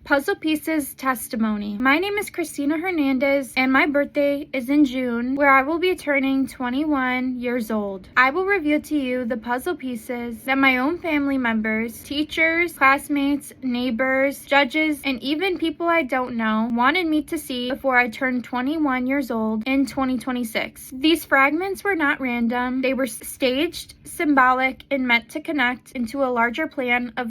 Puzzle Pieces Testimony. My name is Christina Hernandez, and my birthday is in June, where I will be turning 21 years old. I will reveal to you the puzzle pieces that my own family members, teachers, classmates, neighbors, judges, and even people I don't know wanted me to see before I turned 21 years old in 2026. These fragments were not random. They were staged, symbolic, and meant to connect into a larger plan of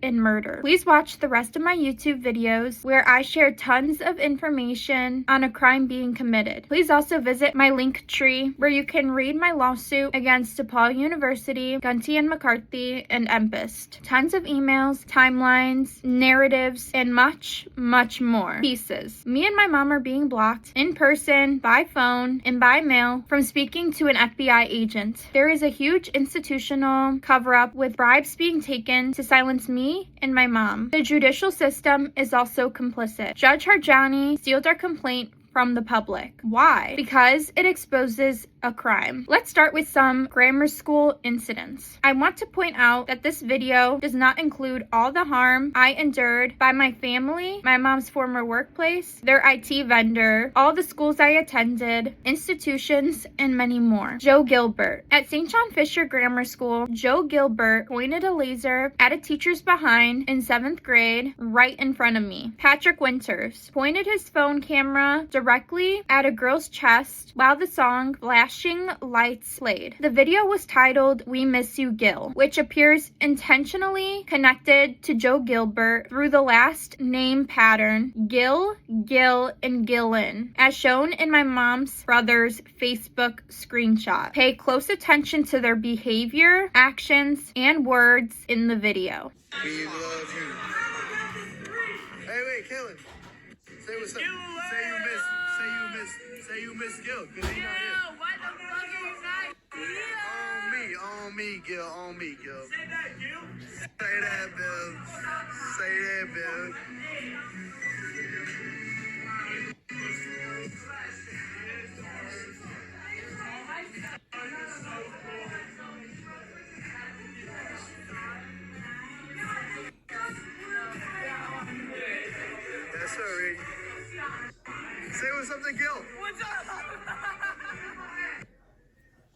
and murder. Please watch the rest of my YouTube videos where I share tons of information on a crime being committed. Please also visit my link tree where you can read my lawsuit against DePaul University, Gunty and McCarthy, and Empist. Tons of emails, timelines, narratives, and much, much more pieces. Me and my mom are being blocked in person, by phone, and by mail from speaking to an FBI agent. There is a huge institutional cover-up with bribes being taken to silence me and my mom. The judicial system is also complicit. Judge Harjani sealed our complaint from the public. Why? Because it exposes a crime. Let's start with some grammar school incidents. I want to point out that this video does not include all the harm I endured by my family, my mom's former workplace, their IT vendor, all the schools I attended, institutions, and many more. Joe Gilbert. At St. John Fisher Grammar School, Joe Gilbert pointed a laser at a teacher's behind in 7th grade right in front of me. Patrick Winters pointed his phone camera directly at a girl's chest while the song Flashing Lights played. The video was titled We Miss You Gil, which appears intentionally connected to Joe Gilbert through the last name pattern Gil, Gil, and Gillen, as shown in my mom's brother's Facebook screenshot. Pay close attention to their behavior, actions, and words in the video. We love you. Hey, wait, Kellen. Say what's up. Say you miss Gil. Cause he not here. Why the fuck are you not here? On me, Gil. On me, Gil. Say that, Gil. Say that, Bill. Say that, Bill. That's all right. Say what's up to Gil. What's up?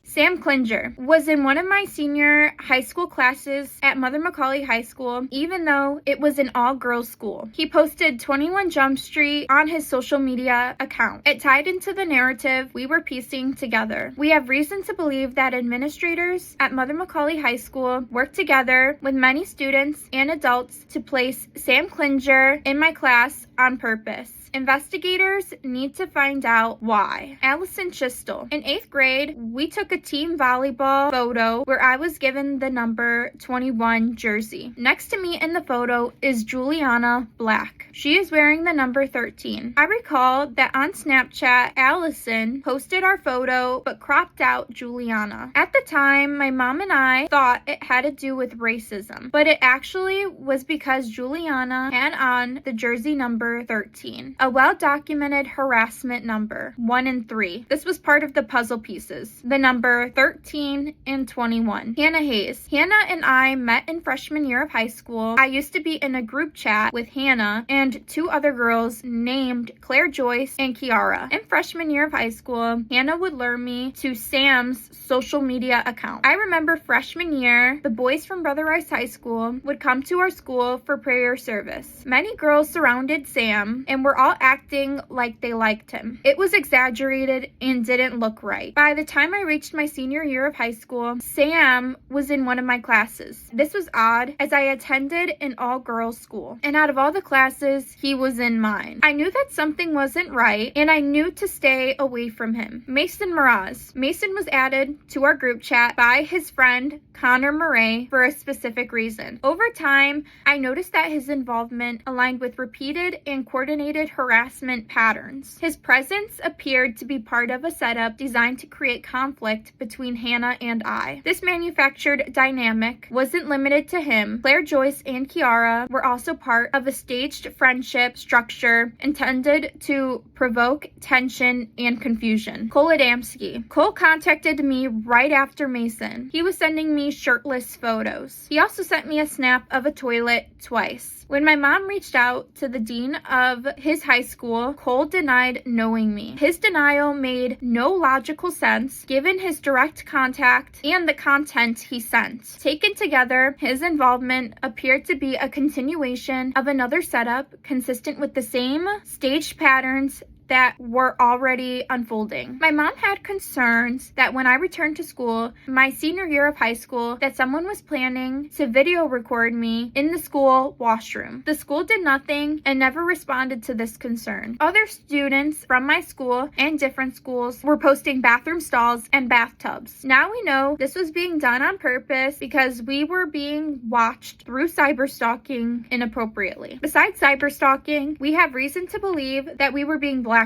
Sam Klinger was in one of my senior high school classes at Mother Macaulay High School, even though it was an all-girls school. He posted 21 Jump Street on his social media account. It tied into the narrative we were piecing together. We have reason to believe that administrators at Mother Macaulay High School worked together with many students and adults to place Sam Klinger in my class on purpose. Investigators need to find out why. Allison Chistel. In 8th grade, we took a team volleyball photo where I was given the number 21 jersey. Next to me in the photo is Juliana Black. She is wearing the number 13. I recall that on Snapchat, Allison posted our photo but cropped out Juliana. At the time, my mom and I thought it had to do with racism, but it actually was because Juliana had on the jersey number 13. A well-documented harassment number, 1 and 3. This was part of the puzzle pieces, the number 13 and 21. Hannah Hayes. Hannah and I met in freshman year of high school. I used to be in a group chat with Hannah and 2 other girls named Claire Joyce and Kiara. In freshman year of high school, Hannah would lure me to Sam's social media account. I remember freshman year, the boys from Brother Rice High School would come to our school for prayer service. Many girls surrounded Sam and were all acting like they liked him. It was exaggerated and didn't look right. By the time I reached my senior year of high school, Sam was in one of my classes. This was odd as I attended an all-girls school, and out of all the classes, he was in mine. I knew that something wasn't right, and I knew to stay away from him. Mason Mraz. Mason was added to our group chat by his friend Connor Murray for a specific reason. Over time, I noticed that his involvement aligned with repeated and coordinated harassment patterns. His presence appeared to be part of a setup designed to create conflict between Hannah and I. This manufactured dynamic wasn't limited to him. Claire Joyce and Kiara were also part of a staged friendship structure intended to provoke tension and confusion. Cole Adamski. Cole contacted me right after Mason. He was sending me shirtless photos. He also sent me a snap of a toilet twice. When my mom reached out to the dean of his high school, Cole denied knowing me. His denial made no logical sense given his direct contact and the content he sent. Taken together, his involvement appeared to be a continuation of another setup consistent with the same staged patterns that were already unfolding. My mom had concerns that when I returned to school, my senior year of high school, that someone was planning to video record me in the school washroom. The school did nothing and never responded to this concern. Other students from my school and different schools were posting bathroom stalls and bathtubs. Now we know this was being done on purpose because we were being watched through cyberstalking inappropriately. Besides cyberstalking, we have reason to believe that we were being blacklisted.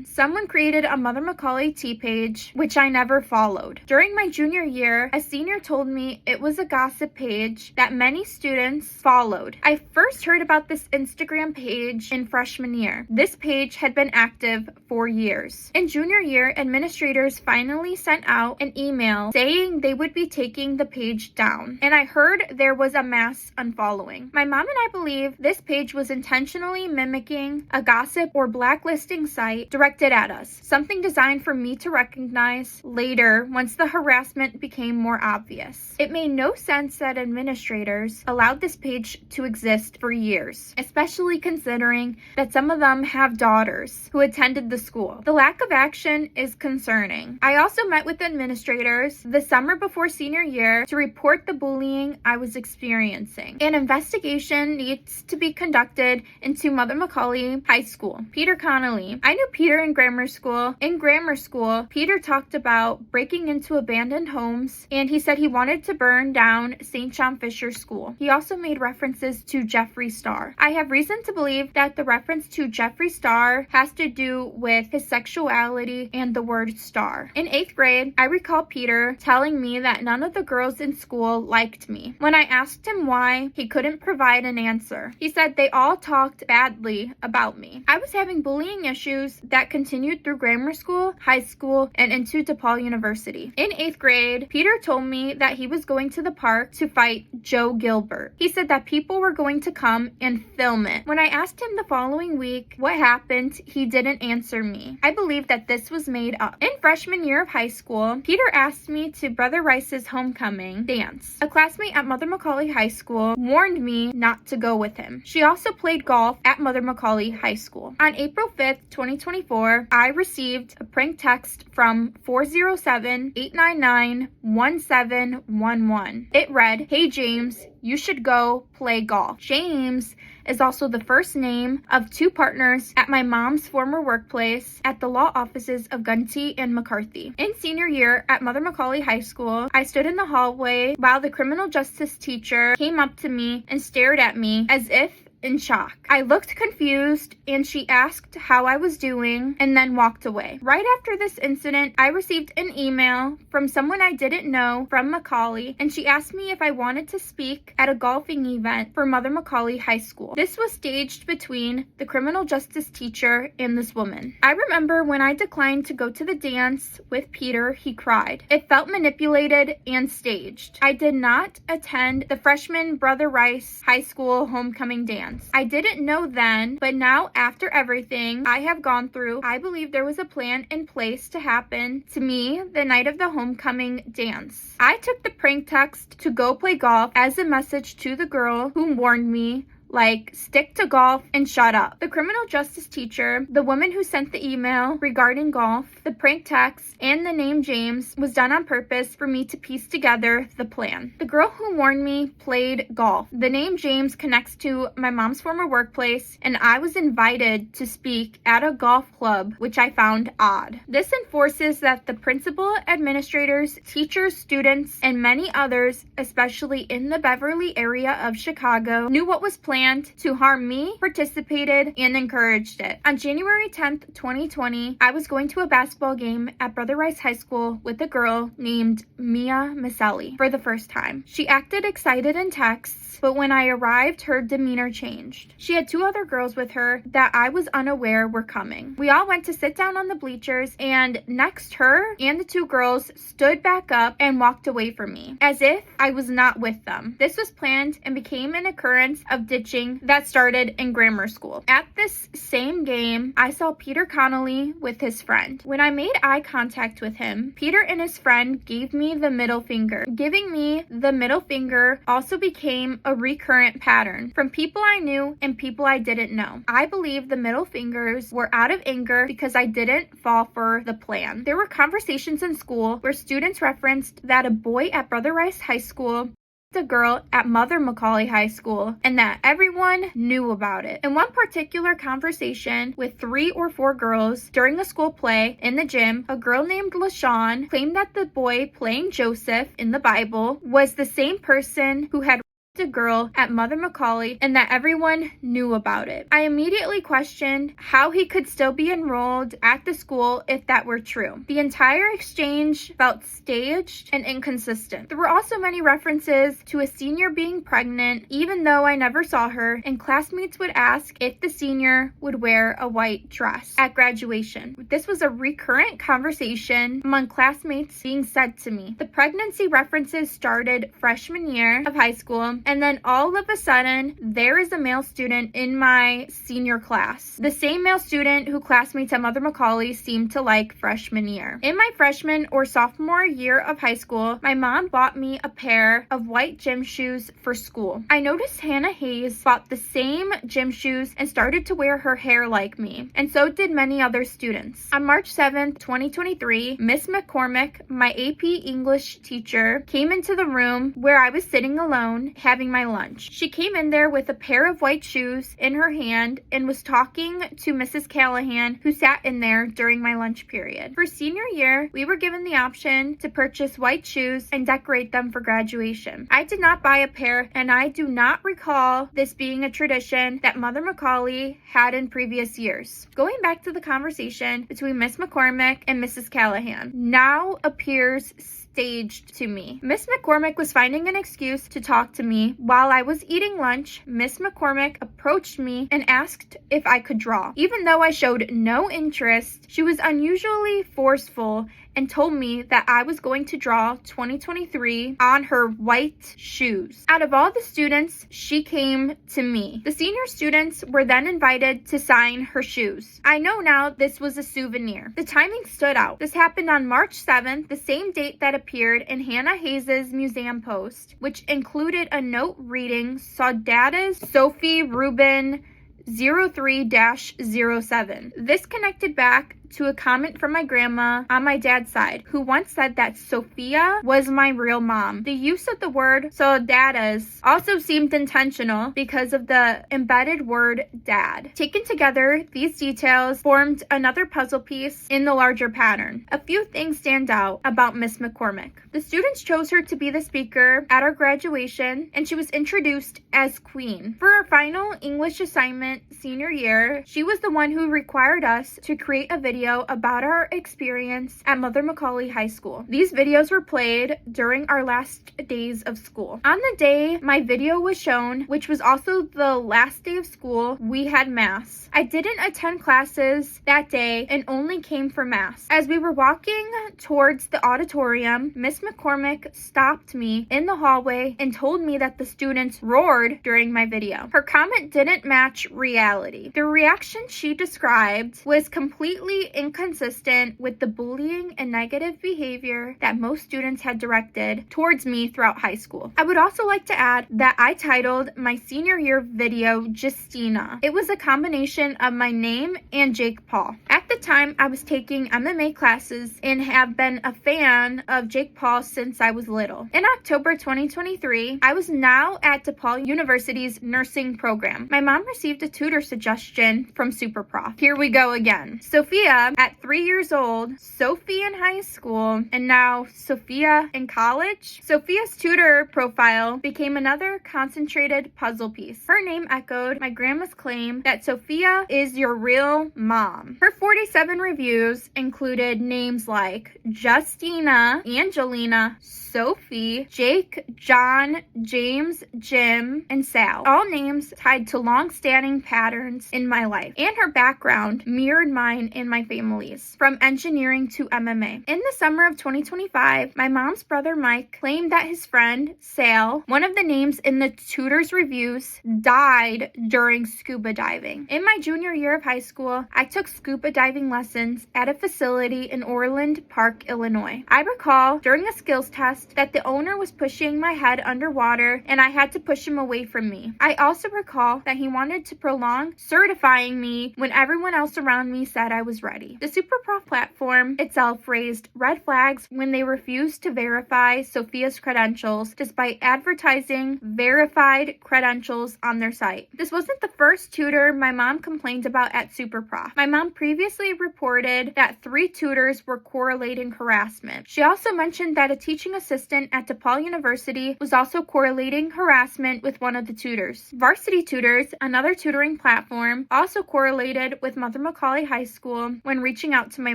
Someone created a Mother Macaulay Tea page, which I never followed. During my junior year, a senior told me it was a gossip page that many students followed. I first heard about this Instagram page in freshman year. This page had been active for years. In junior year, administrators finally sent out an email saying they would be taking the page down, and I heard there was a mass unfollowing. My mom and I believe this page was intentionally mimicking a gossip or blacklisting site directed at us, something designed for me to recognize later once the harassment became more obvious. It made no sense that administrators allowed this page to exist for years, especially considering that some of them have daughters who attended the school. The lack of action is concerning. I also met with administrators the summer before senior year to report the bullying I was experiencing. An investigation needs to be conducted into Mother Macaulay High School. Peter Connolly. I knew Peter in grammar school. In grammar school, Peter talked about breaking into abandoned homes, and he said he wanted to burn down St. John Fisher School. He also made references to Jeffree Star. I have reason to believe that the reference to Jeffree Star has to do with his sexuality and the word star. In 8th grade, I recall Peter telling me that none of the girls in school liked me. When I asked him why, he couldn't provide an answer. He said they all talked badly about me. I was having bullying issues that continued through grammar school, high school, and into DePaul University. In 8th grade, Peter told me that he was going to the park to fight Joe Gilbert. He said that people were going to come and film it. When I asked him the following week what happened, he didn't answer me. I believe that this was made up. In freshman year of high school, Peter asked me to Brother Rice's homecoming dance. A classmate at Mother Macaulay High School warned me not to go with him. She also played golf at Mother Macaulay High School. On April 5th, 2024, I received a prank text from 407-899-1711. It read, "Hey James, you should go play golf." James is also the first name of two partners at my mom's former workplace at the law offices of Gunty and McCarthy. In senior year at Mother Macaulay High School, I stood in the hallway while the criminal justice teacher came up to me and stared at me as if in shock. I looked confused and she asked how I was doing and then walked away. Right after this incident, I received an email from someone I didn't know from Macaulay, and she asked me if I wanted to speak at a golfing event for Mother Macaulay High School. This was staged between the criminal justice teacher and this woman. I remember when I declined to go to the dance with Peter, he cried. It felt manipulated and staged. I did not attend the freshman Brother Rice High School homecoming dance. I didn't know then, but now after everything I have gone through, I believe there was a plan in place to happen to me the night of the homecoming dance. I took the prank text to go play golf as a message to the girl who warned me, like, stick to golf and shut up. The criminal justice teacher, the woman who sent the email regarding golf, the prank text, and the name James was done on purpose for me to piece together the plan. The girl who warned me played golf. The name James connects to my mom's former workplace, and I was invited to speak at a golf club, which I found odd. This enforces that the principal, administrators, teachers, students, and many others, especially in the Beverly area of Chicago, knew what was planned to harm me, participated, and encouraged it. On January 10th, 2020, I was going to a basketball game at Brother Rice High School with a girl named Mia Maselli for the first time. She acted excited in texts but when I arrived, her demeanor changed. She had 2 other girls with her that I was unaware were coming. We all went to sit down on the bleachers, and next her and the 2 girls stood back up and walked away from me, as if I was not with them. This was planned and became an occurrence of ditching that started in grammar school. At this same game, I saw Peter Connolly with his friend. When I made eye contact with him, Peter and his friend gave me the middle finger. Giving me the middle finger also became a recurrent pattern from people I knew and people I didn't know. I believe the middle fingers were out of anger because I didn't fall for the plan. There were conversations in school where students referenced that a boy at Brother Rice High School, a girl at Mother Macaulay High School, and that everyone knew about it. In one particular conversation with 3 or 4 girls during a school play in the gym, a girl named LaShawn claimed that the boy playing Joseph in the Bible was the same person who had a girl at Mother Macaulay and that everyone knew about it. I immediately questioned how he could still be enrolled at the school if that were true. The entire exchange felt staged and inconsistent. There were also many references to a senior being pregnant, even though I never saw her, and classmates would ask if the senior would wear a white dress at graduation. This was a recurrent conversation among classmates being said to me. The pregnancy references started freshman year of high school, and then all of a sudden, there is a male student in my senior class. The same male student who classmates at Mother Macaulay seemed to like freshman year. In my freshman or sophomore year of high school, my mom bought me a pair of white gym shoes for school. I noticed Hannah Hayes bought the same gym shoes and started to wear her hair like me, and so did many other students. On March 7th, 2023, Miss McCormick, my AP English teacher, came into the room where I was sitting alone, having my lunch. She came in there with a pair of white shoes in her hand and was talking to Mrs. Callahan, who sat in there during my lunch period. For senior year, we were given the option to purchase white shoes and decorate them for graduation. I did not buy a pair, and I do not recall this being a tradition that Mother Macaulay had in previous years. Going back to the conversation between Miss McCormick and Mrs. Callahan, now appears staged to me. Miss McCormick was finding an excuse to talk to me. While I was eating lunch, Miss McCormick approached me and asked if I could draw. Even though I showed no interest, she was unusually forceful and told me that I was going to draw 2023 on her white shoes. Out of all the students, she came to me. The senior students were then invited to sign her shoes. I know now this was a souvenir. The timing stood out. This happened on March 7th, the same date that appeared in Hannah Hayes' museum post, which included a note reading Saudada's Sophie Rubin 03-07. This connected back to a comment from my grandma on my dad's side, who once said that Sophia was my real mom. The use of the word Saudada's also seemed intentional because of the embedded word dad. Taken together, these details formed another puzzle piece in the larger pattern. A few things stand out about Miss McCormick. The students chose her to be the speaker at our graduation, and she was introduced as Queen. For our final English assignment senior year, she was the one who required us to create a video about our experience at Mother Macaulay High School. These videos were played during our last days of school. On the day my video was shown, which was also the last day of school, we had mass. I didn't attend classes that day and only came for mass. As we were walking towards the auditorium, Miss McCormick stopped me in the hallway and told me that the students roared during my video. Her comment didn't match reality. The reaction she described was completely inconsistent with the bullying and negative behavior that most students had directed towards me throughout high school. I would also like to add that I titled my senior year video Justina. It was a combination of my name and Jake Paul. At the time, I was taking MMA classes and have been a fan of Jake Paul since I was little. In October 2023, I was now at DePaul University's nursing program. My mom received a tutor suggestion from Superprof. Here we go again. Sophia at 3 years old, Sophie in high school, and now Sophia in college. Sophia's tutor profile became another concentrated puzzle piece. Her name echoed my grandma's claim that Sophia is your real mom. Her 37 reviews included names like Justina, Angelina, Sophie, Jake, John, James, Jim, and Sal. All names tied to long-standing patterns in my life, and her background mirrored mine and my family's, from engineering to MMA. In the summer of 2025, my mom's brother Mike claimed that his friend, Sal, one of the names in the tutor's reviews, died during scuba diving. In my junior year of high school, I took scuba diving lessons at a facility in Orland Park, Illinois. I recall during a skills test that the owner was pushing my head underwater and I had to push him away from me. I also recall that he wanted to prolong certifying me when everyone else around me said I was ready. The SuperProf platform itself raised red flags when they refused to verify Sophia's credentials despite advertising verified credentials on their site. This wasn't the first tutor my mom complained about at SuperProf. My mom previously reported that 3 tutors were correlating harassment. She also mentioned that a teaching assistant at DePaul University was also correlating harassment with one of the tutors. Varsity Tutors, another tutoring platform, also correlated with Mother McCauley High School when reaching out to my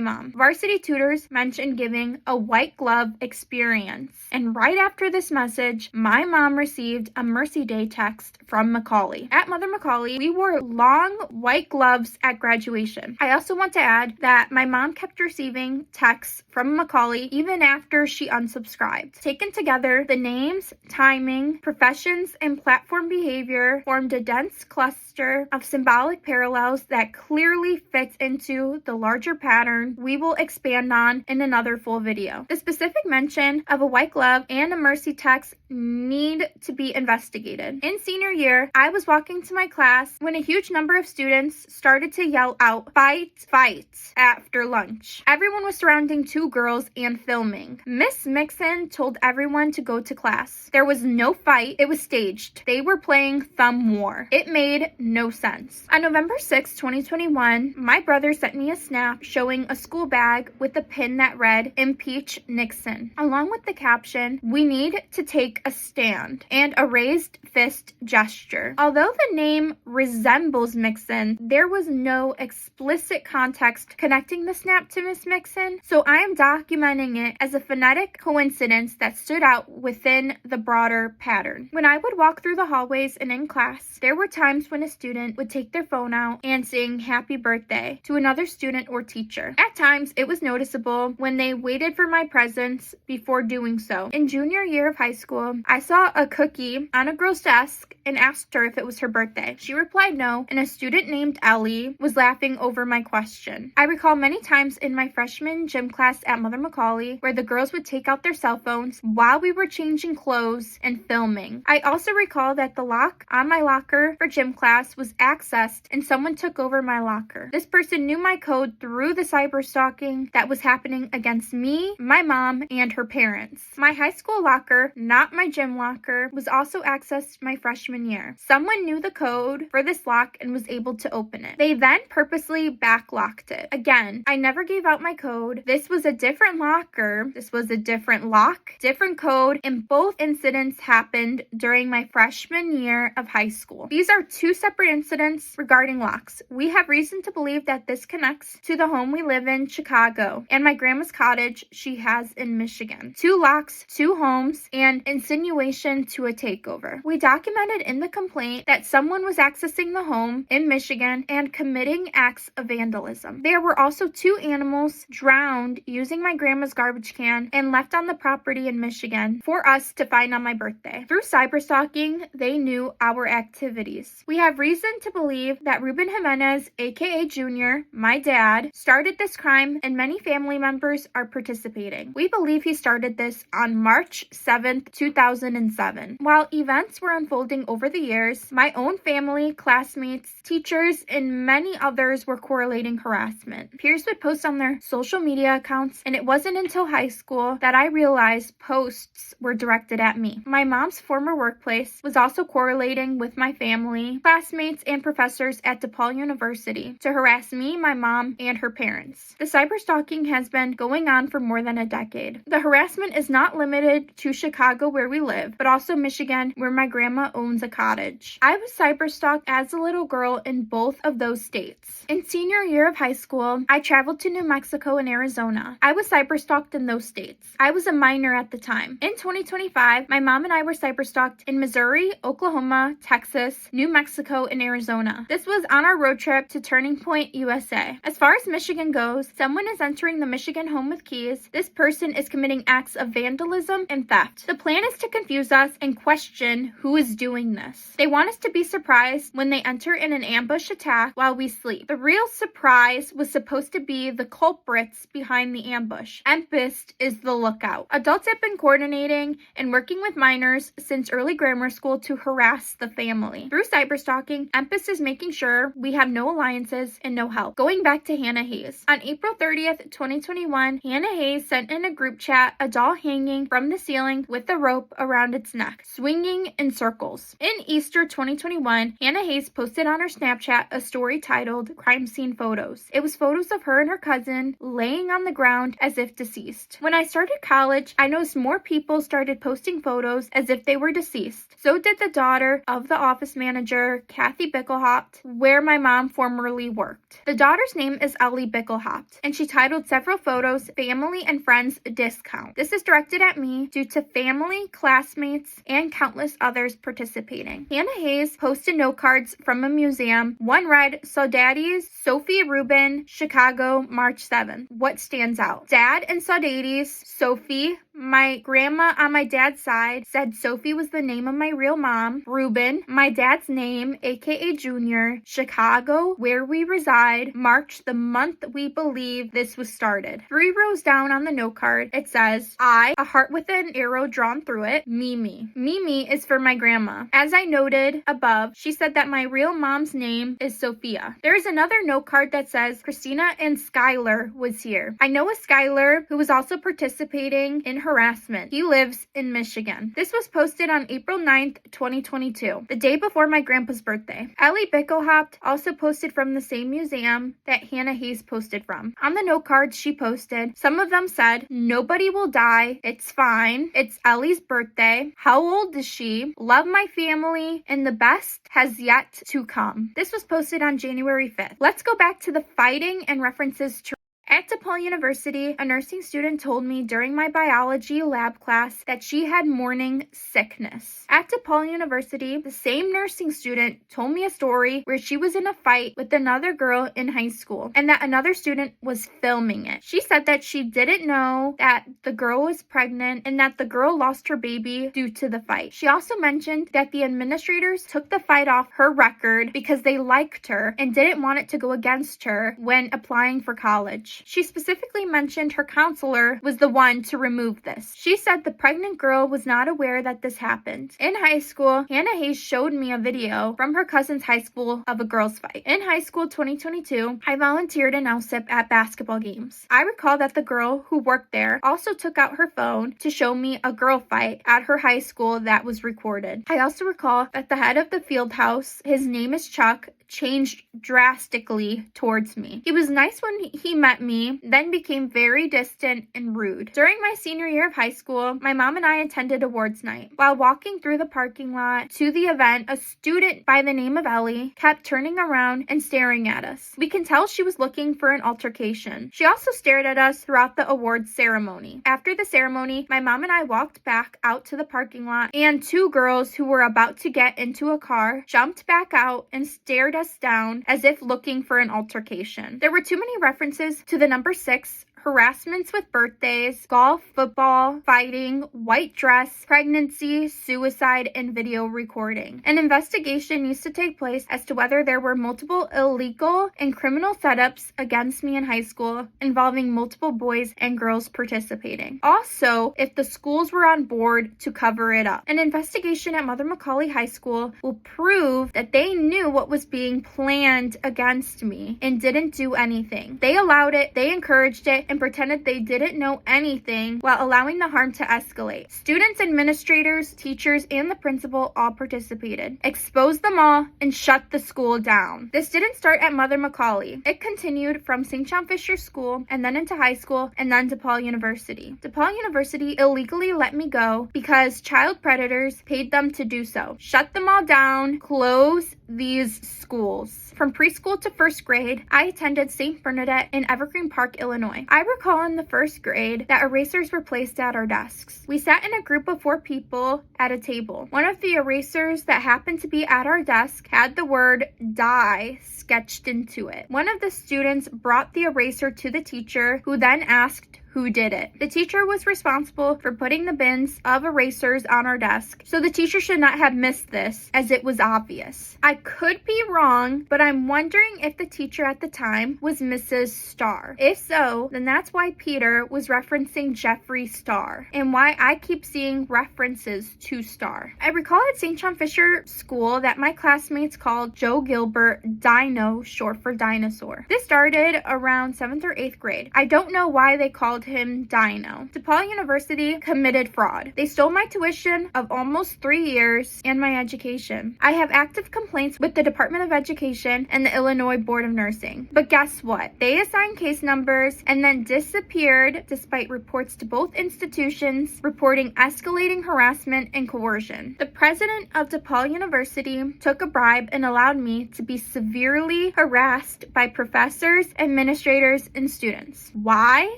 mom. Varsity Tutors mentioned giving a white glove experience. And right after this message, my mom received a Mercy Day text from McCauley. At Mother McCauley, we wore long white gloves at graduation. I also want to add that my mom kept receiving texts from McCauley even after she unsubscribed. Taken together, the names, timing, professions, and platform behavior formed a dense cluster of symbolic parallels that clearly fits into the larger pattern we will expand on in another full video. The specific mention of a white glove and a mercy text need to be investigated. In senior year, I was walking to my class when a huge number of students started to yell out, "Fight, fight," after lunch. Everyone was surrounding 2 girls and filming. Miss Mixon told everyone to go to class. There was no fight. It was staged. They were playing thumb war. It made no sense. On November 6, 2021, my brother sent me a snap showing a school bag with a pin that read, "Impeach Nixon," along with the caption, "We need to take a stand," and a raised fist gesture. Although the name resembles Mixon, there was no explicit context connecting the snap to Miss Mixon, so I am documenting it as a phonetic coincidence that stood out within the broader pattern. When I would walk through the hallways and in class, there were times when a student would take their phone out and sing happy birthday to another student or teacher. At times, it was noticeable when they waited for my presence before doing so. In junior year of high school, I saw a cookie on a girl's desk and asked her if it was her birthday. She replied no, and a student named Ellie was laughing over my question. I recall many times in my freshman gym class at Mother McCauley where the girls would take out their cell phones while we were changing clothes and filming. I also recall that the lock on my locker for gym class was accessed and someone took over my locker. This person knew my code through the cyberstalking that was happening against me, my mom, and her parents. My high school locker, not my gym locker, was also accessed my freshman year. Someone knew the code for this lock and was able to open it. They then purposely backlocked it. Again, I never gave out my code. This was a different locker. This was a different lock, different code, and both incidents happened during my freshman year of high school. These are 2 separate incidents regarding locks. We have reason to believe that this connects to the home we live in, Chicago, and my grandma's cottage she has in Michigan. 2 locks, 2 homes, and insinuation to a takeover. We documented in the complaint that someone was accessing the home in Michigan and committing acts of vandalism. There were also 2 animals drowned using my grandma's garbage can and left on the property in Michigan for us to find on my birthday. Through cyberstalking, they knew our activities. We have reason to believe that Ruben Jimenez, aka Jr., my dad, started this crime and many family members are participating. We believe he started this on March 7th, 2007. While events were unfolding over the years, my own family, classmates, teachers, and many others were correlating harassment. Peers would post on their social media accounts, and it wasn't until high school that I realized posts were directed at me. My mom's former workplace was also correlating with my family, classmates, and professors at DePaul University to harass me, my mom, and her parents. The cyberstalking has been going on for more than a decade. The harassment is not limited to Chicago where we live, but also Michigan where my grandma owns a cottage. I was cyberstalked as a little girl in both of those states. In senior year of high school, I traveled to New Mexico and Arizona. I was cyberstalked in those states. I was a minor at the time. In 2025, my mom and I were cyberstalked in Missouri, Oklahoma, Texas, New Mexico, and Arizona. This was on our road trip to Turning Point, USA. As far as Michigan goes, someone is entering the Michigan home with keys. This person is committing acts of vandalism and theft. The plan is to confuse us and question who is doing this. They want us to be surprised when they enter in an ambush attack while we sleep. The real surprise was supposed to be the culprits behind the ambush. Empist is the lookout. Adults have been coordinating and working with minors since early grammar school to harass the family. Through cyberstalking, Empist is making sure we have no alliances and no help. Going back to Hannah Hayes. On April 30th, 2021, Hannah Hayes sent in a group chat a doll hanging from the ceiling with a rope around its neck, swinging in circles. In Easter 2021, Hannah Hayes posted on her Snapchat a story titled Crime Scene Photos. It was photos of her and her cousin laying on the ground as if deceased. When I started college, I noticed more people started posting photos as if they were deceased. So did the daughter of the office manager, Kathy Bickelhaupt, where my mom formerly worked. The daughter's name is Ellie Bickelhaupt, and she titled several photos Family and Friends Discount. This is directed at me due to family, classmates, and countless others participating. Hannah Hayes posted note cards from a museum. One read, Saudades, Sophie Rubin, Chicago, March 7th. What stands out? Dad and Saudades, Sophie. My grandma on my dad's side said Sophie was the name of my real mom. Reuben, my dad's name, aka Junior. Chicago, where we reside. March, the month we believe this was started. 3 rows down on the note card, it says, I, a heart with an arrow drawn through it, Mimi. Mimi is for my grandma. As I noted above, she said that my real mom's name is Sophia. There is another note card that says Christina and Skylar was here. I know a Skylar who was also participating in harassment. He lives in Michigan. This was posted on April 9th, 2022, the day before my grandpa's birthday. Ellie Bickelhaupt also posted from the same museum that Hannah Hayes posted from. On the note cards she posted, some of them said, nobody will die, it's fine, it's Ellie's birthday, how old is she, love my family, and the best has yet to come. This was posted on January 5th. Let's go back to the fighting and references to at DePaul University, a nursing student told me during my biology lab class that she had morning sickness. At DePaul University, the same nursing student told me a story where she was in a fight with another girl in high school and that another student was filming it. She said that she didn't know that the girl was pregnant and that the girl lost her baby due to the fight. She also mentioned that the administrators took the fight off her record because they liked her and didn't want it to go against her when applying for college. She specifically mentioned her counselor was the one to remove this. She said the pregnant girl was not aware that this happened. In high school, Hannah Hayes showed me a video from her cousin's high school of a girls' fight. In high school 2022, I volunteered in LSIP at basketball games. I recall that the girl who worked there also took out her phone to show me a girl fight at her high school that was recorded. I also recall that the head of the field house, his name is Chuck, changed drastically towards me. He was nice when he met me, then became very distant and rude. During my senior year of high school, my mom and I attended awards night. While walking through the parking lot to the event, a student by the name of Ellie kept turning around and staring at us. We can tell she was looking for an altercation. She also stared at us throughout the awards ceremony. After the ceremony, my mom and I walked back out to the parking lot, and 2 girls who were about to get into a car jumped back out and stared us down as if looking for an altercation. There were too many references to the number 6, harassments with birthdays, golf, football, fighting, white dress, pregnancy, suicide, and video recording. An investigation needs to take place as to whether there were multiple illegal and criminal setups against me in high school involving multiple boys and girls participating. Also, if the schools were on board to cover it up. An investigation at Mother McAuley High School will prove that they knew what was being planned against me and didn't do anything. They allowed it, they encouraged it, and pretended they didn't know anything while allowing the harm to escalate. Students, administrators, teachers, and the principal all participated. Expose them all and shut the school down. This didn't start at Mother McAuley. It continued from St. John Fisher School and then into high school and then DePaul University. DePaul University illegally let me go because child predators paid them to do so. Shut them all down, close these schools. From preschool to first grade, I attended St. Bernadette in Evergreen Park, Illinois. I recall in the first grade that erasers were placed at our desks. We sat in a group of 4 people at a table. One of the erasers that happened to be at our desk had the word die sketched into it. One of the students brought the eraser to the teacher, who then asked who did it. The teacher was responsible for putting the bins of erasers on our desk, so the teacher should not have missed this, as it was obvious. I could be wrong, but I'm wondering if the teacher at the time was Mrs. Starr. If so, then that's why Peter was referencing Jeffree Star, and why I keep seeing references to Star. I recall at St. John Fisher School that my classmates called Joe Gilbert Dino, short for dinosaur. This started around 7th or 8th grade. I don't know why they called him Dino. DePaul University committed fraud. They stole my tuition of almost 3 years and my education. I have active complaints with the Department of Education and the Illinois Board of Nursing. But guess what? They assigned case numbers and then disappeared despite reports to both institutions reporting escalating harassment and coercion. The president of DePaul University took a bribe and allowed me to be severely harassed by professors, administrators, and students. Why?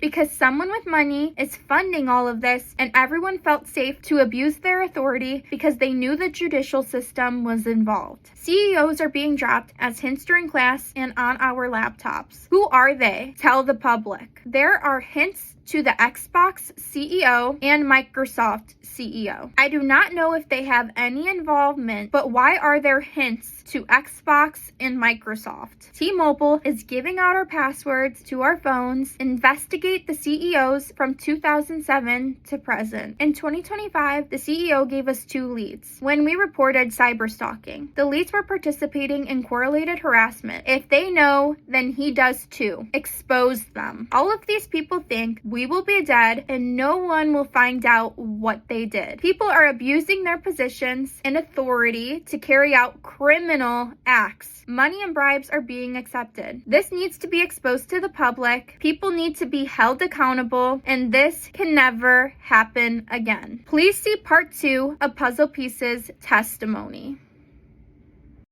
Because someone with money is funding all of this, and everyone felt safe to abuse their authority because they knew the judicial system was involved. CEOs are being dropped as hints during class and on our laptops. Who are they? Tell the public. There are hints to the Xbox CEO and Microsoft CEO. I do not know if they have any involvement, but why are there hints to Xbox and Microsoft? T-Mobile is giving out our passwords to our phones. Investigate the CEOs from 2007 to present. In 2025, the CEO gave us 2 leads when we reported cyberstalking. The leads were participating in correlated harassment. If they know, then he does too. Expose them. All of these people think we will be dead and no one will find out what they did. People are abusing their positions and authority to carry out criminal acts. Money and bribes are being accepted. This needs to be exposed to the public. People need to be held accountable, and this can never happen again. Please see part 2 of Puzzle Pieces testimony.